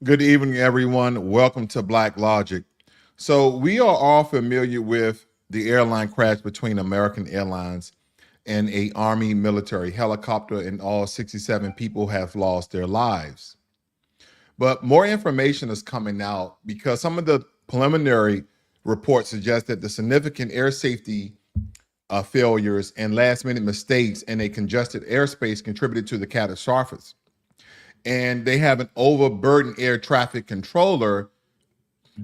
Good evening, everyone. Welcome to Blacklogic. So, we are all familiar with the airline crash between American Airlines and a Army military helicopter, and all 67 people have lost their lives. But more information is coming out because some of the preliminary reports suggest that the significant air safety failures and last minute mistakes in a congested airspace contributed to the catastrophes. And they have an overburdened air traffic controller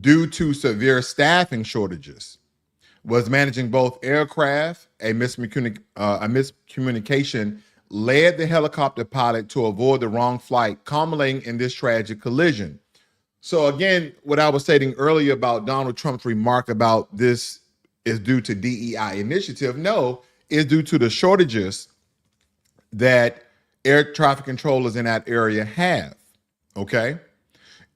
due to severe staffing shortages. Was managing both aircraft. A miscommunication led the helicopter pilot to avoid the wrong flight, culminating in this tragic collision. So again, what I was stating earlier about Donald Trump's remark about this is due to DEI initiative. No, it's due to the shortages that air traffic controllers in that area have. Okay.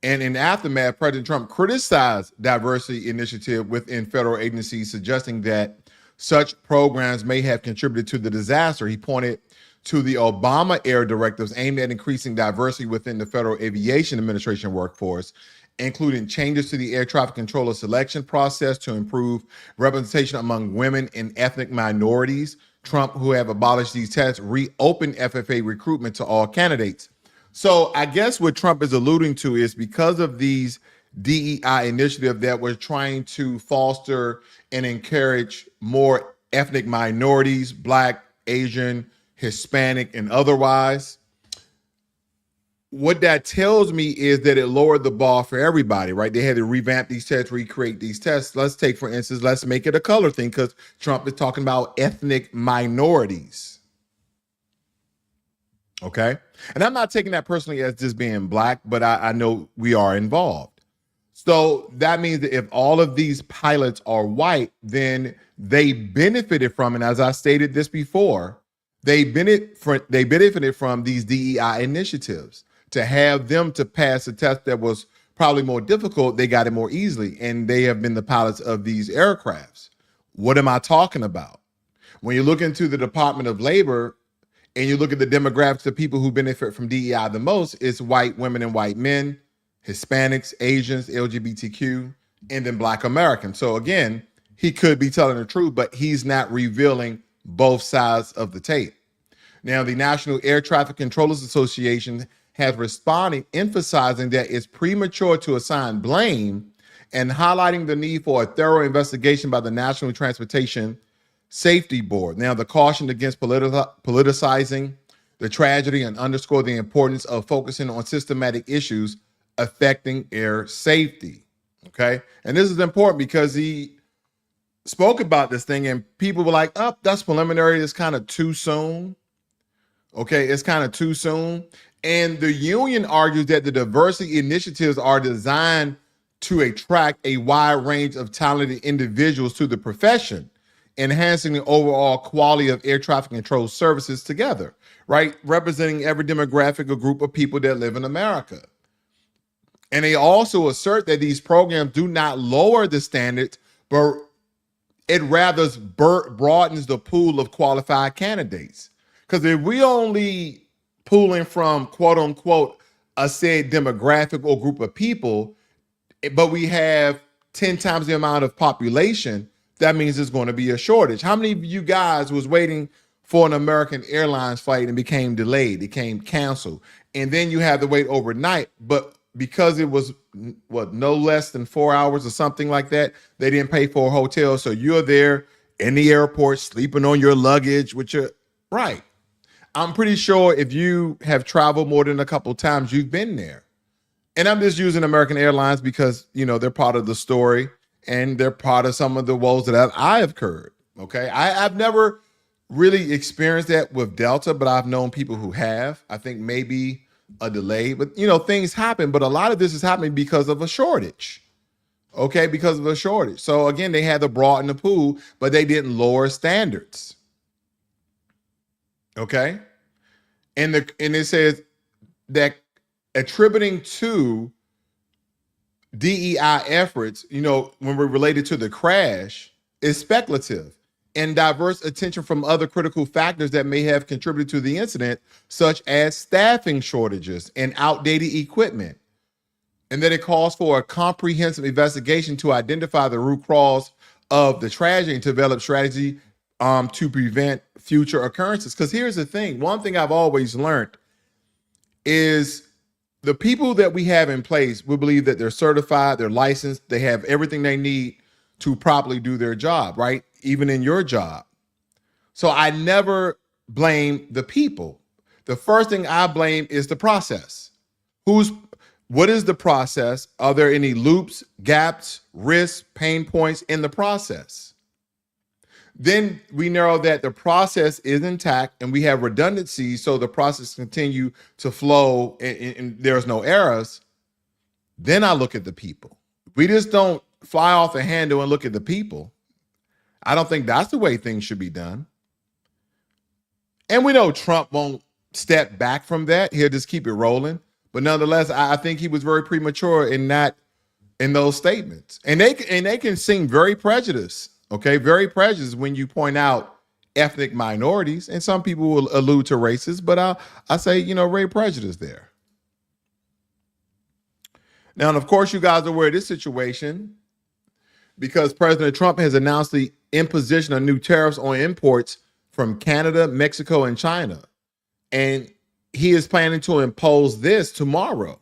And in aftermath, President Trump criticized diversity initiative within federal agencies, suggesting that such programs may have contributed to the disaster. He pointed to the Obama era directives aimed at increasing diversity within the Federal Aviation Administration workforce, including changes to the air traffic controller selection process to improve representation among women and ethnic minorities. Trump, who have abolished these tests, reopened FFA recruitment to all candidates. So I guess what Trump is alluding to is because of these DEI initiative that was trying to foster and encourage more ethnic minorities, Black, Asian, Hispanic, and otherwise, what that tells me is that it lowered the bar for everybody, right? They had to revamp these tests, recreate these tests. Let's take, for instance, let's make it a color thing because Trump is talking about ethnic minorities. Okay. And I'm not taking that personally as just being Black, but I know we are involved. So that means that if all of these pilots are white, then they benefited from, and as I stated this before, they benefited from these DEI initiatives. To have them to pass a test that was probably more difficult, they got it more easily, and they have been the pilots of these aircrafts. What am I talking about? When you look into the Department of Labor, and you look at the demographics of people who benefit from DEI the most, it's white women and white men, Hispanics, Asians, LGBTQ, and then Black Americans. So again, he could be telling the truth, but he's not revealing both sides of the tape. Now, the National Air Traffic Controllers Association has responded, emphasizing that it's premature to assign blame and highlighting the need for a thorough investigation by the National Transportation Safety Board. Now, the caution against politicizing the tragedy and underscore the importance of focusing on systematic issues affecting air safety. Okay. And this is important because he spoke about this thing and people were like, oh, that's preliminary. It's kind of too soon. Okay. It's kind of too soon. And the union argues that the diversity initiatives are designed to attract a wide range of talented individuals to the profession, enhancing the overall quality of air traffic control services together, right? Representing every demographic or group of people that live in America. And they also assert that these programs do not lower the standards, but it rather broadens the pool of qualified candidates. Because if we only pulling from quote unquote a said demographic or group of people, but we have 10 times the amount of population, that means there's going to be a shortage. How many of you guys was waiting for an American Airlines flight and became delayed, became canceled, and then you had to wait overnight, but because it was no less than 4 hours or something like that, they didn't pay for a hotel, so you're there in the airport sleeping on your luggage with your right. I'm pretty sure if you have traveled more than a couple of times, you've been there. And I'm just using American Airlines because, you know, they're part of the story and they're part of some of the woes that I have heard. Okay. I've never really experienced that with Delta, but I've known people who have. I think maybe a delay, but you know, things happen. But a lot of this is happening because of a shortage. Okay. Because of a shortage. So again, they had to broaden the pool, but they didn't lower standards. Okay. And it says that attributing to DEI efforts, you know, when we're related to the crash, is speculative and diverts attention from other critical factors that may have contributed to the incident, such as staffing shortages and outdated equipment. and that it calls for a comprehensive investigation to identify the root cause of the tragedy and to develop strategy to prevent future occurrences. Because here's the thing, one thing I've always learned is the people that we have in place, we believe that they're certified, they're licensed, they have everything they need to properly do their job, right? Even in your job. So I never blame the people. The first thing I blame is the process. What is the process? Are there any loops, gaps, risks, pain points in the process? Then we know that the process is intact and we have redundancies, so the process continue to flow and there's no errors. Then I look at the people. We just don't fly off the handle and look at the people. I don't think that's the way things should be done. And we know Trump won't step back from that. He'll just keep it rolling. But nonetheless, I think he was very premature in those statements. And they can seem very prejudiced, okay? Very prejudiced when you point out ethnic minorities. And some people will allude to races, but I say, very prejudiced there. Now, and of course, you guys are aware of this situation because President Trump has announced the imposition of new tariffs on imports from Canada, Mexico, and China. And he is planning to impose this tomorrow.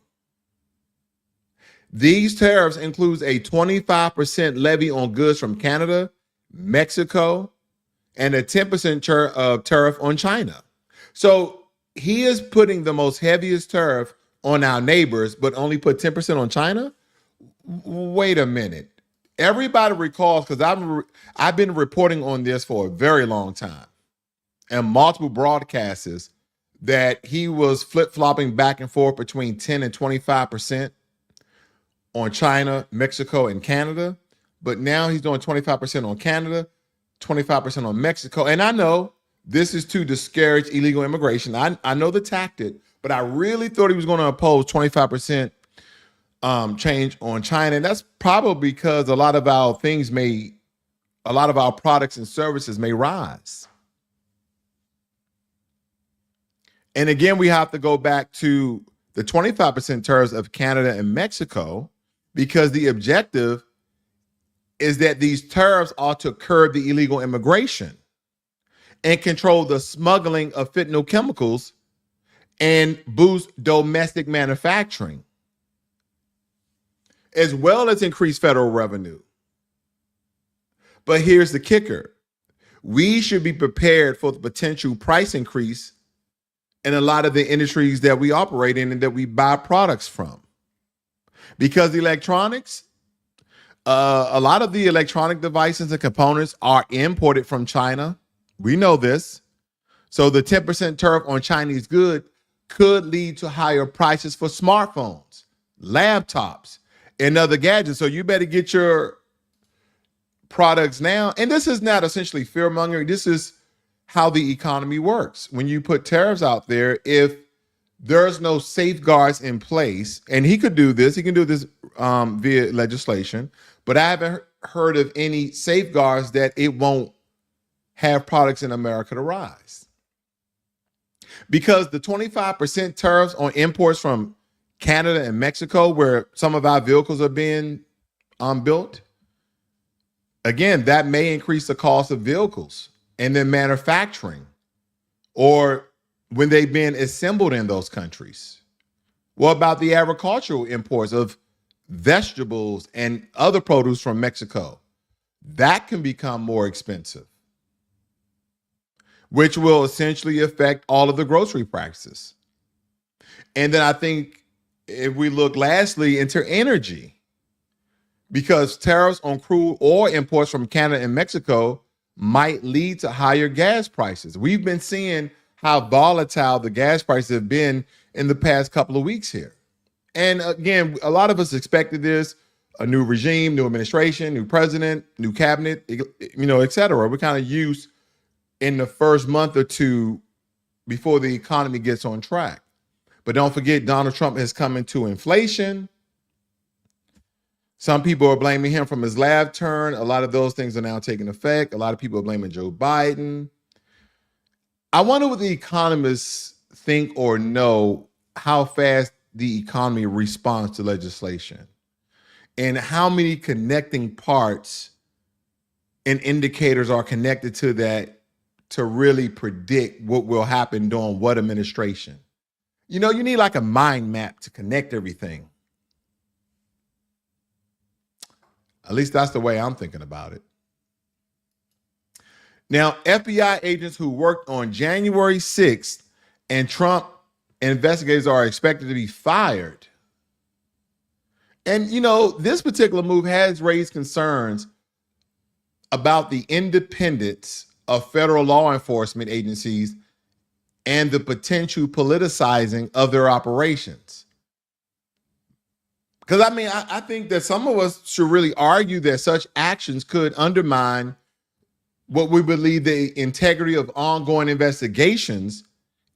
These tariffs includes a 25% levy on goods from Canada, Mexico, and a 10% tariff on China. So he is putting the most heaviest tariff on our neighbors, but only put 10% on China? Wait a minute. Everybody recalls, because I've been reporting on this for a very long time, and multiple broadcasters, that he was flip-flopping back and forth between 10 and 25% on China, Mexico, and Canada. But now he's doing 25% on Canada, 25% on Mexico. And I know this is to discourage illegal immigration. I know the tactic, but I really thought he was going to oppose 25% change on China. And that's probably because a lot of our products and services may rise. And again, we have to go back to the 25% tariffs of Canada and Mexico, because the objective is that these tariffs are to curb the illegal immigration and control the smuggling of fentanyl chemicals and boost domestic manufacturing, as well as increase federal revenue. But here's the kicker. We should be prepared for the potential price increase in a lot of the industries that we operate in and that we buy products from. Because electronics, a lot of the electronic devices and components are imported from China. We know this. So the 10% tariff on Chinese goods could lead to higher prices for smartphones, laptops, and other gadgets. So you better get your products now. And this is not essentially fear mongering. This is how the economy works. When you put tariffs out there, if there's no safeguards in place, and he can do this via legislation, but I haven't heard of any safeguards that it won't have products in America to rise. Because the 25% tariffs on imports from Canada and Mexico, where some of our vehicles are being built, again, that may increase the cost of vehicles and then manufacturing, or when they've been assembled in those countries. What about the agricultural imports of vegetables and other produce from Mexico? That can become more expensive, which will essentially affect all of the grocery prices. And then I think if we look lastly into energy, because tariffs on crude oil imports from Canada and Mexico might lead to higher gas prices. We've been seeing how volatile the gas prices have been in the past couple of weeks here. And again, a lot of us expected this, a new regime, new administration, new president, new cabinet, et cetera. We're kind of used in the first month or two before the economy gets on track. But don't forget, Donald Trump has come into inflation. Some people are blaming him from his lab turn. A lot of those things are now taking effect. A lot of people are blaming Joe Biden. I wonder what the economists think or know how fast the economy responds to legislation, and how many connecting parts and indicators are connected to that to really predict what will happen during what administration. You know, you need like a mind map to connect everything. At least that's the way I'm thinking about it. Now, FBI agents who worked on January 6th and Trump investigators are expected to be fired. And, you know, this particular move has raised concerns about the independence of federal law enforcement agencies and the potential politicizing of their operations. Because, I mean, I think that some of us should really argue that such actions could undermine what we believe the integrity of ongoing investigations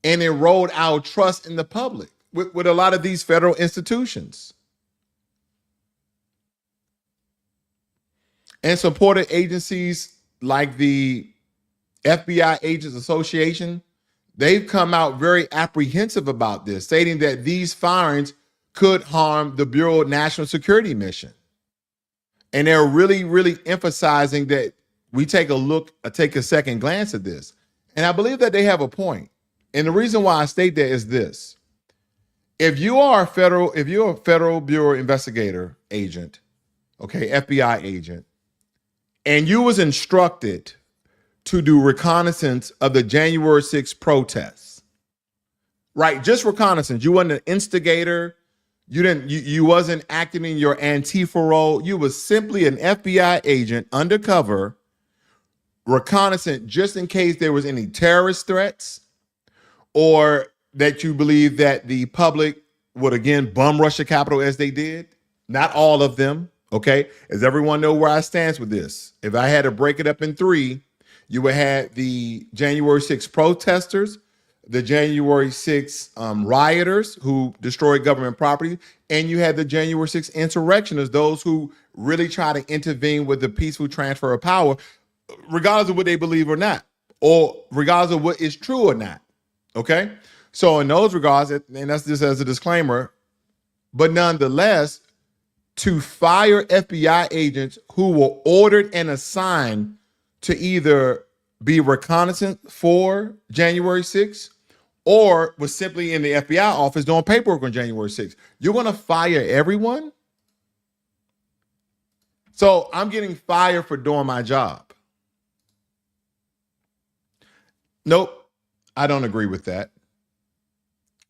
and erode our trust in the public with a lot of these federal institutions. And supported agencies like the FBI Agents Association, they've come out very apprehensive about this, stating that these firings could harm the Bureau of National Security mission. And they're really, really emphasizing that we take a second glance at this. And I believe that they have a point. And the reason why I state that is this. If you're a federal bureau investigator agent, okay, FBI agent, and you was instructed to do reconnaissance of the January 6th protests, right? Just reconnaissance. You wasn't an instigator. You wasn't acting in your Antifa role. You was simply an FBI agent undercover, reconnaissance, just in case there was any terrorist threats, or that you believe that the public would again bum rush the Capitol as they did. Not all of them, okay? As everyone know where I stand with this. If I had to break it up in three, you would have the January 6th protesters, the January 6th rioters who destroyed government property, and you had the January 6th insurrectionists, those who really try to intervene with the peaceful transfer of power, regardless of what they believe or not, or regardless of what is true or not. Okay. So in those regards, and that's just as a disclaimer, but nonetheless, to fire FBI agents who were ordered and assigned to either be reconnaissance for January 6th or was simply in the FBI office doing paperwork on January 6th. You're going to fire everyone? So I'm getting fired for doing my job. Nope. I don't agree with that.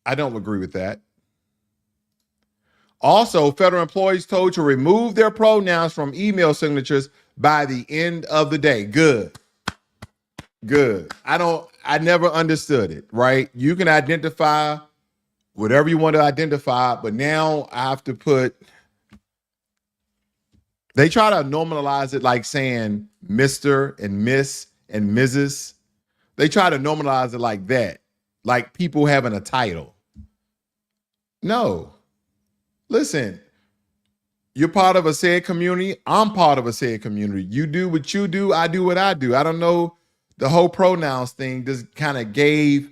I don't agree with that. Also, federal employees told to remove their pronouns from email signatures by the end of the day. Good. Good. I never understood it, right? You can identify whatever you want to identify, but now I have to they try to normalize it like saying Mr. and Miss and Mrs. They try to normalize it like that, like people having a title. No. Listen, you're part of a said community. I'm part of a said community. You do what you do. I do what I do. I don't know. The whole pronouns thing just kind of gave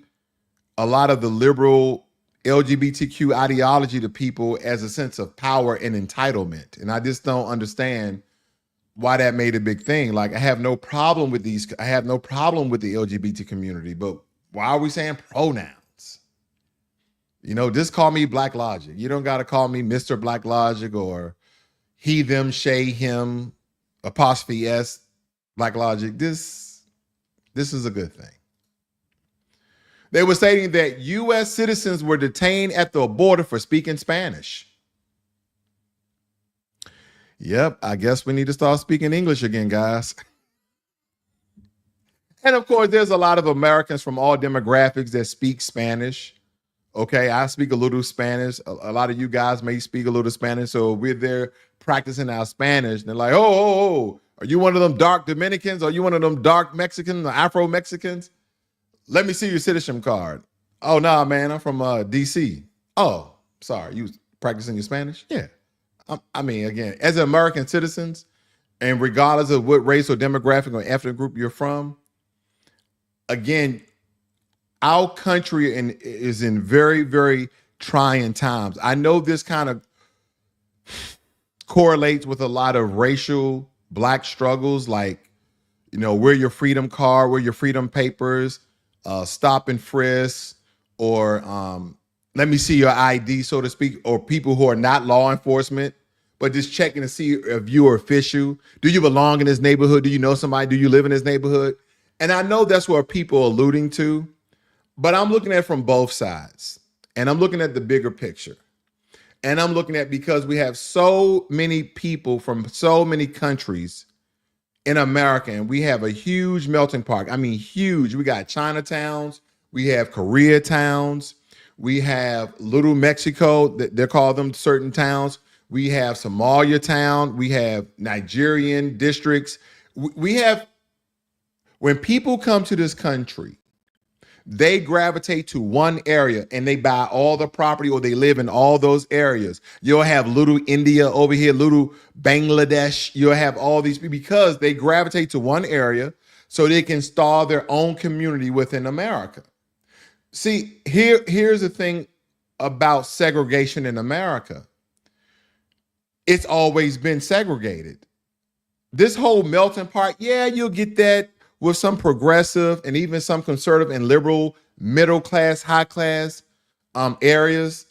a lot of the liberal LGBTQ ideology to people as a sense of power and entitlement. And I just don't understand why that made a big thing. Like, I have no problem with the LGBT community, but why are we saying pronouns? You know, just call me Blacklogic. You don't got to call me Mr. Blacklogic or he, them, she, him, apostrophe S, Blacklogic. This is a good thing. They were stating that U.S. citizens were detained at the border for speaking Spanish. Yep, I guess we need to start speaking English again, guys. And of course, there's a lot of Americans from all demographics that speak Spanish. Okay, I speak a little Spanish. A lot of you guys may speak a little Spanish. So we're there practicing our Spanish. And they're like, oh, are you one of them dark Dominicans? Are you one of them dark Mexicans, Afro-Mexicans? Let me see your citizenship card. Oh, no, man, I'm from D.C. Oh, sorry, you practicing your Spanish? Yeah. I mean, again, as American citizens, and regardless of what race or demographic or ethnic group you're from, again, our country is in very, very trying times. I know this kind of correlates with a lot of racial black struggles, like, where your freedom card, where your freedom papers, stop and frisk, or let me see your ID, so to speak, or people who are not law enforcement, but just checking to see if you are official. Do you belong in this neighborhood? Do you know somebody? Do you live in this neighborhood? And I know that's what people are alluding to, but I'm looking at it from both sides. And I'm looking at the bigger picture. And I'm looking at, because we have so many people from so many countries in America, and we have a huge melting pot. I mean, huge. We got Chinatowns, we have Koreatowns, we have Little Mexico, they call them certain towns. We have Somalia town, we have Nigerian districts. We have, when people come to this country, they gravitate to one area and they buy all the property, or they live in all those areas. You'll have little India over here, little Bangladesh. You'll have all these people because they gravitate to one area so they can start their own community within America. See, here's the thing about segregation in America. It's always been segregated. This whole melting pot, yeah, you'll get that with some progressive and even some conservative and liberal, middle class, high class areas.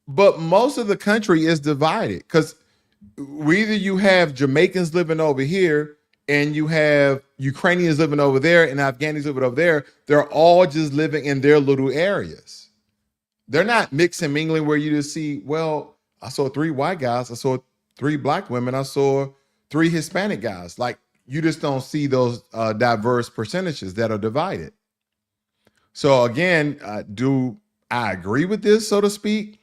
But most of the country is divided, because either you have Jamaicans living over here and you have Ukrainians living over there and Afghans living over there. They're all just living in their little areas. They're not mixing, mingling, where you just see, well, I saw 3 white guys, I saw 3 black women, I saw 3 Hispanic guys. Like, you just don't see those diverse percentages that are divided. So again, do I agree with this, so to speak?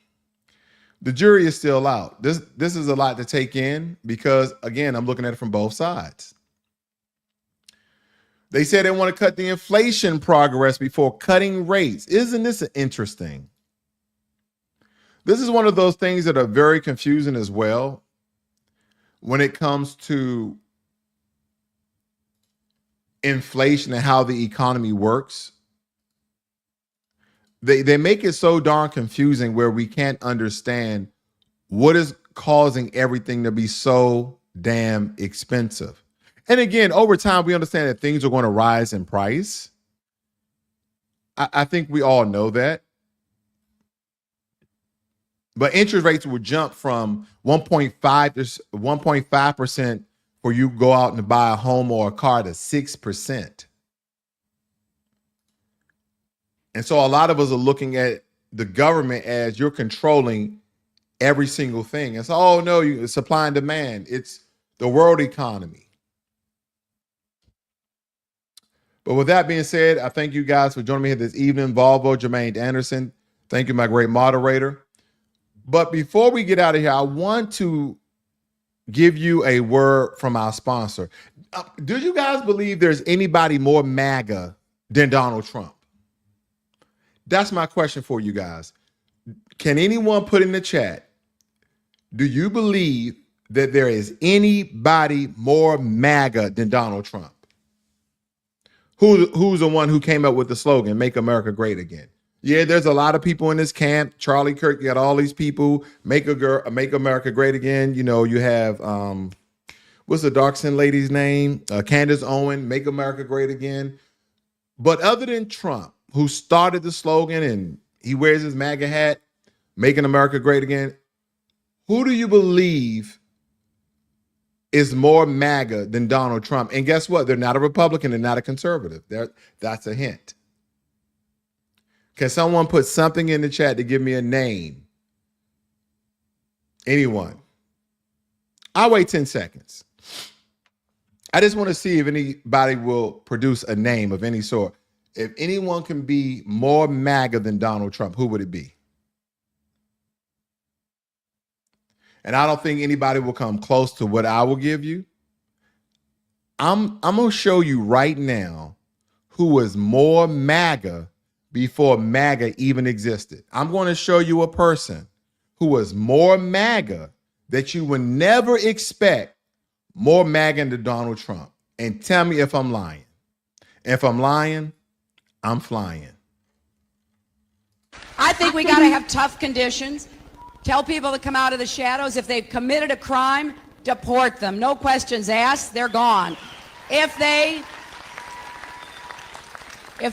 The jury is still out. This is a lot to take in, because again, I'm looking at it from both sides. They said they want to cut the inflation progress before cutting rates. Isn't this interesting? This is one of those things that are very confusing as well when it comes to inflation and how the economy works. They make it so darn confusing where we can't understand what is causing everything to be so damn expensive. And again, over time, we understand that things are going to rise in price. I think we all know that. But interest rates will jump from 1.5 to 1.5% for you go out and buy a home or a car to 6%. And so a lot of us are looking at the government as you're controlling every single thing. It's, oh no, supply and demand. It's the world economy. But with that being said, I thank you guys for joining me here this evening. Volvo, Jermaine Anderson. Thank you, my great moderator. But before we get out of here, I want to give you a word from our sponsor. Do you guys believe there's anybody more MAGA than Donald Trump? That's my question for you guys. Can anyone put in the chat, do you believe that there is anybody more MAGA than Donald Trump? Who's the one who came up with the slogan, "Make America Great Again"? Yeah, there's a lot of people in this camp. Charlie Kirk, you got all these people, make America Great Again. You know, you have, what's the dark-skinned lady's name? Candace Owen, Make America Great Again. But other than Trump, who started the slogan and he wears his MAGA hat, Making America Great Again, who do you believe is more MAGA than Donald Trump? And guess what? They're not a Republican and not a conservative. That's a hint. Can someone put something in the chat to give me a name? Anyone? I'll wait 10 seconds. I just want to see if anybody will produce a name of any sort. If anyone can be more MAGA than Donald Trump, who would it be? And I don't think anybody will come close to what I will give you. I'm going to show you right now who was more MAGA before MAGA even existed. I'm going to show you a person who was more MAGA that you would never expect more MAGA than Donald Trump. And tell me if I'm lying. If I'm lying, I'm flying. I think we got to have tough conditions. Tell people to come out of the shadows. If they've committed a crime, deport them. No questions asked. They're gone. If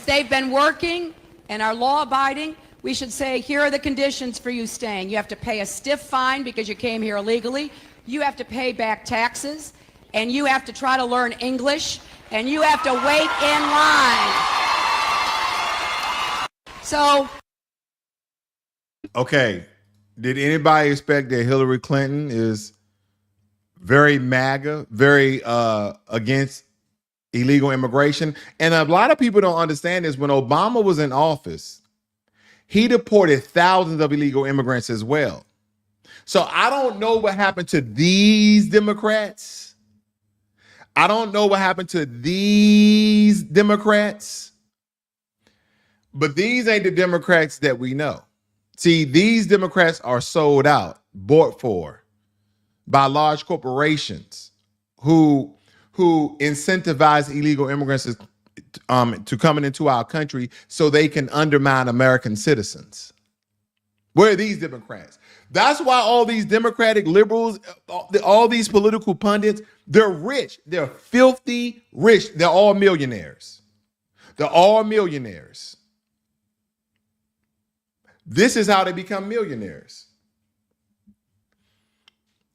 they've been working and are law-abiding, we should say, here are the conditions for you staying. You have to pay a stiff fine because you came here illegally. You have to pay back taxes, and you have to try to learn English, and you have to wait in line. So, okay, did anybody expect that Hillary Clinton is very MAGA, very against illegal immigration? And a lot of people don't understand this. When Obama was in office, he deported thousands of illegal immigrants as well. So I don't know what happened to these Democrats. I don't know what happened to these Democrats. But these ain't the Democrats that we know. See, these Democrats are sold out, bought for by large corporations who incentivize illegal immigrants to coming into our country so they can undermine American citizens. Where are these Democrats? That's why all these Democratic liberals, all these political pundits, they're rich. They're filthy rich. They're all millionaires. They're all millionaires. This is how they become millionaires.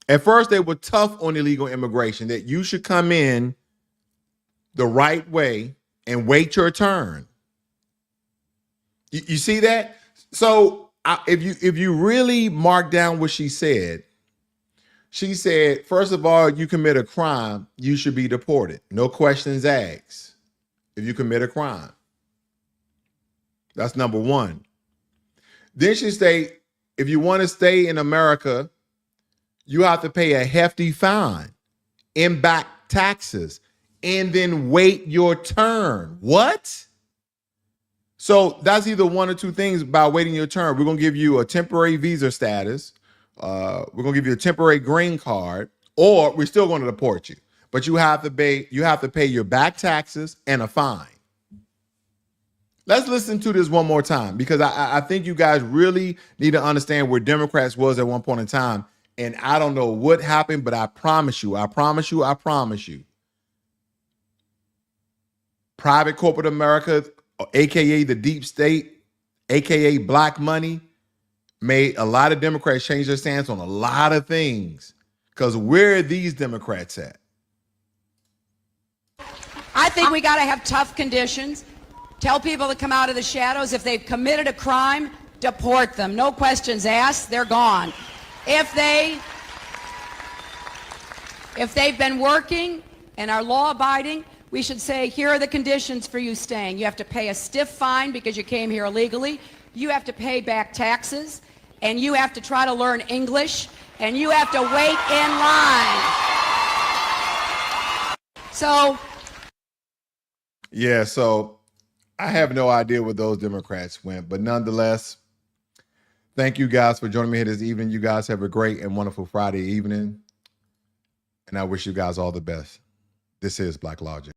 At first, they were tough on illegal immigration, that you should come in the right way and wait your turn. You see that? So if you really mark down what she said, first of all, you commit a crime, you should be deported. No questions asked if you commit a crime. That's number one. Then she say, if you want to stay in America, you have to pay a hefty fine, and back taxes, and then wait your turn. What? So that's either one or two things by waiting your turn. We're going to give you a temporary visa status. We're going to give you a temporary green card, or we're still going to deport you. But you have to pay your back taxes and a fine. Let's listen to this one more time, because I think you guys really need to understand where Democrats was at one point in time. And I don't know what happened, but I promise you, private corporate America, AKA the deep state, AKA black money, made a lot of Democrats change their stance on a lot of things. Because where are these Democrats at? I think we got to have tough conditions. Tell people to come out of the shadows. If they've committed a crime, deport them. No questions asked. They're gone. If they've been working and are law-abiding, we should say, here are the conditions for you staying. You have to pay a stiff fine because you came here illegally. You have to pay back taxes, and you have to try to learn English, and you have to wait in line. So, yeah, so I have no idea where those Democrats went, but nonetheless, thank you guys for joining me here this evening. You guys have a great and wonderful Friday evening, and I wish you guys all the best. This is Blacklogic.